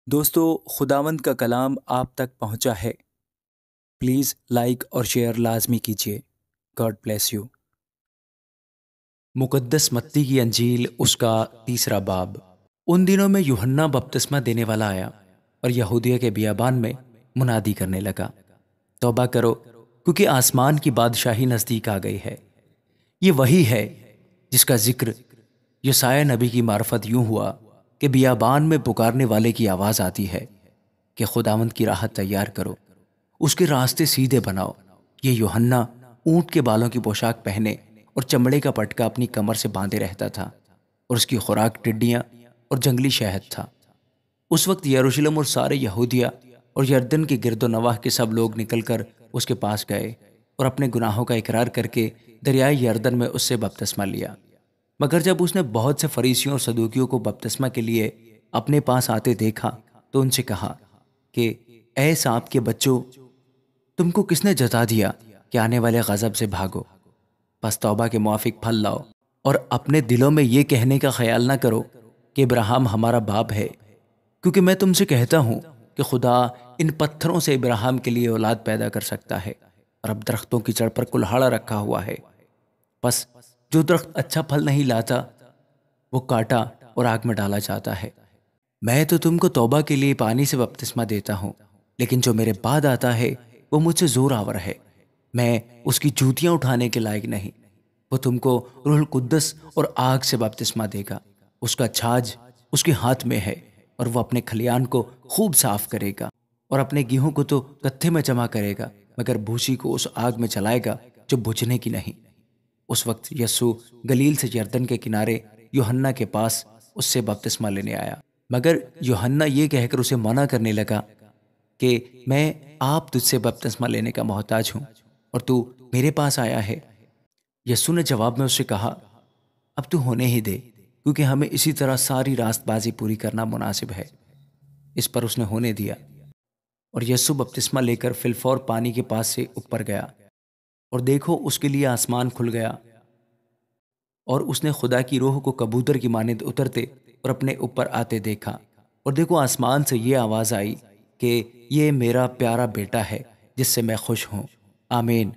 دوستو، خداوند کا کلام آپ تک پہنچا ہے۔ پلیز لائک اور شیئر لازمی کیجیے۔ God bless you. مقدس متی کی انجیل اس کا 3 باب۔ ان دنوں میں یوحنا بپتسمہ دینے والا آیا اور یہودیہ کے بیابان میں منادی کرنے لگا، توبہ کرو کیونکہ آسمان کی بادشاہی نزدیک آ گئی ہے۔ یہ وہی ہے جس کا ذکر یسایہ نبی کی معرفت یوں ہوا کہ بیابان میں پکارنے والے کی آواز آتی ہے کہ خداوند کی راہ تیار کرو، اس کے راستے سیدھے بناؤ۔ یہ یوحنا اونٹ کے بالوں کی پوشاک پہنے اور چمڑے کا پٹکا اپنی کمر سے باندھے رہتا تھا، اور اس کی خوراک ٹڈیاں اور جنگلی شہد تھا۔ اس وقت یروشلم اور سارے یہودیہ اور یردن کے گرد و نواح کے سب لوگ نکل کر اس کے پاس گئے اور اپنے گناہوں کا اقرار کر کے دریائے یردن میں اس سے بپتسمہ لیا۔ مگر جب اس نے بہت سے فریسیوں اور صدوکیوں کو بپتسمہ کے لیے اپنے پاس آتے دیکھا تو ان سے کہا کہ اے سانپ کے بچوں، تم کو کس نے جتا دیا کہ آنے والے غضب سے بھاگو؟ پس توبہ کے موافق پھل لاؤ، اور اپنے دلوں میں یہ کہنے کا خیال نہ کرو کہ ابراہیم ہمارا باپ ہے، کیونکہ میں تم سے کہتا ہوں کہ خدا ان پتھروں سے ابراہیم کے لیے اولاد پیدا کر سکتا ہے۔ اور اب درختوں کی جڑ پر کلہاڑا رکھا ہوا ہے، پس جو درخت اچھا پھل نہیں لاتا وہ کاٹا اور آگ میں ڈالا جاتا ہے۔ میں تو تم کو توبہ کے لیے پانی سے بپتسمہ دیتا ہوں، لیکن جو میرے بعد آتا ہے وہ مجھ سے زور آور ہے، میں اس کی جوتیاں اٹھانے کے لائق نہیں۔ وہ تم کو روح القدس اور آگ سے بپتسمہ دے گا، اس کا چھاج اس کے ہاتھ میں ہے، اور وہ اپنے کھلیان کو خوب صاف کرے گا اور اپنے گیہوں کو تو کتھے میں جمع کرے گا، مگر بھوسی کو اس آگ میں چلائے گا جو بجھنے کی نہیں۔ اس وقت یسوع گلیل سے یردن کے کنارے یوحنا کے پاس اس سے بپتسمہ لینے آیا، مگر یوحنا یہ کہہ کر اسے منع کرنے لگا کہ میں آپ تجھ سے بپتسمہ لینے کا محتاج ہوں اور تو میرے پاس آیا ہے۔ یسوع نے جواب میں اس سے کہا، اب تو ہونے ہی دے، کیونکہ ہمیں اسی طرح ساری راست بازی پوری کرنا مناسب ہے۔ اس پر اس نے ہونے دیا، اور یسوع بپتسمہ لے کر فی الفور پانی کے پاس سے اوپر گیا، اور دیکھو اس کے لیے آسمان کھل گیا، اور اس نے خدا کی روح کو کبوتر کی مانند اترتے اور اپنے اوپر آتے دیکھا۔ اور دیکھو آسمان سے یہ آواز آئی کہ یہ میرا پیارا بیٹا ہے جس سے میں خوش ہوں۔ آمین۔